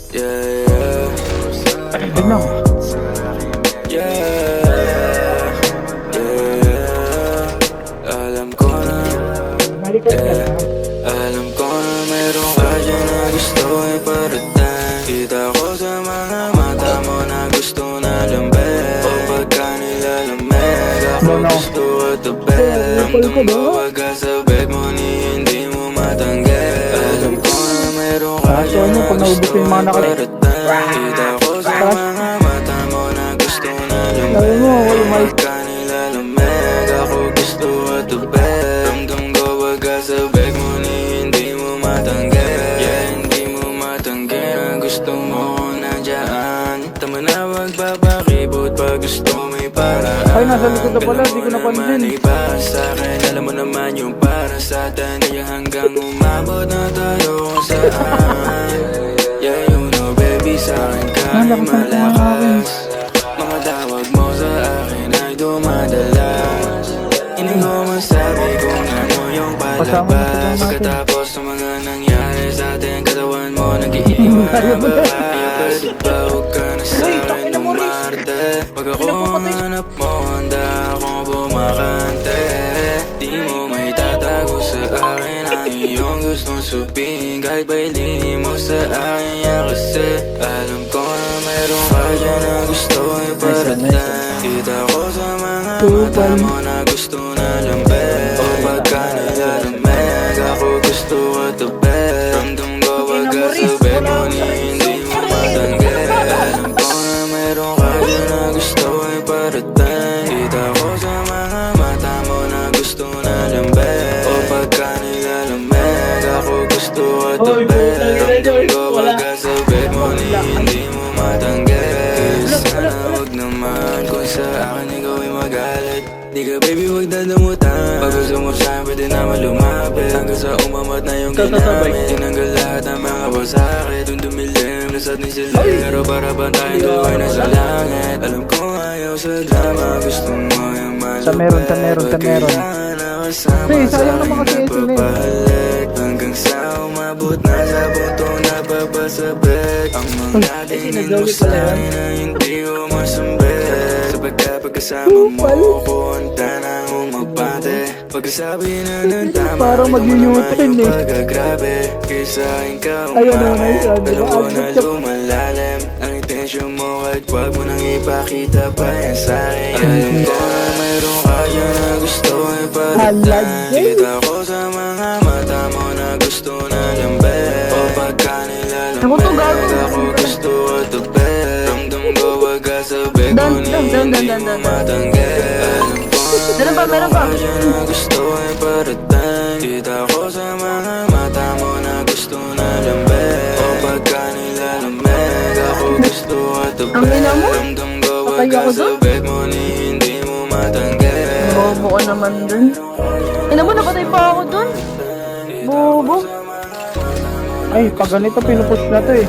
Yeah, yeah. Tignan. Yeah, yeah. Alam ko na, alam ko na meron ka dyan na gusto iparating. Kita ko sa mga mata mo na gusto na lambing. O pagka nilalamig, ako gusto at tabing. Ramdam ko wag sa beg mo ni hindi mo matanggi. Alam ko na meron ka dyan na gusto iparating. Kita ko sa mga mata mo na gusto na lambing. O pagka nilalamig, ako gusto at tabing. Ramdam ko wag sa beg mo ni hindi mo matanggi. Yeah, hindi mo matanggi na gusto mo ko nandiyan. Tama na wag papakibot pag gusto may paraan. Ay, nasa likod na pala, di ko napansin. Para sa akin, alam mo naman yung para sa atin. Kaya hanggang umabot na tayo kung saan. Yeah, you know baby, sa akin kahit malakas. Mga tawag mo sa akin ay dumadalas. Hindi ko masabi kung ano yung palabas. Pagkatapos ng mga nangyari sa atin, katawan mo nag-iiwan na baka. Kaya pwede ba huwag ka na sa akin umarte. Pag ako ang hanap mo, handa akong bumakante. Di mo may tatago sa akin ang iyong gustong sabihin. Kahit ba hindi mo sa akin yan kasi alam ko na meron ka dyan na gusto iparating. Kita ko sa mga mata mo na gusto na lambing. O pagka nilalamig, ako gusto at tabing. Ramdam ko wag ka sa beg mo ni hindi mo matanggi. Alam ko na meron ka dyan na gusto iparating. Kita ko sa mga mata mo na gusto na lambing. O pagka nilalamig, ako gusto at tabing. Ramdam ko wag ka sa beg mo ni hindi mo matanggi. Sana wag naman kung sa akin ikaw ay magalit. Di ka baby wag dadamutan. Pag gusto mo sa'kin pwede naman lumapit. Hanggang sa umamat na yung ginamit. Tinanggal lahat ang mga pasakit. Dun dumilim, nasat ni sila. Pero para ba tayong dalawa na sa langit. Alam ko ayaw sa drama. Gusto mo yung malupit. Sa meron. Hey, sayang naman kasi ito na hanggang sa umabot na sa punto na papasabit. Ang mga tingin mo sa'kin na hindi ko masambit. Sa pagkasama mo ko, handa na akong magbate. Pagkasabi na ng tama, parang mag-u-turn eh. pagkagrabe. Kaysa ikaw dalawa na lumalalim. Ang intensyon mo kahit wag mo nang ipakita pa yan sa'kin. Alam ko na mayroon ka dyan na gusto iparating. Kita ko sa mga mata mo na gusto na lambing. O pagka nilalamig, ako gusto at tabing. Ramdam ko wag ka sa beg mo ni hindi mo matanggi. Alam ko na mayroon ka dyan na gusto iparating. Kita ko sa mga mata mo na gusto na lambing. O pagka nilalamig, ako gusto at tabing. Ramdam ko wag ka sa beg mo ni hindi mo matanggi. Bobo ko naman dun. Ina mo, napatay pa ako dun. Bobo. Ay, pag ganito pinupush na to eh.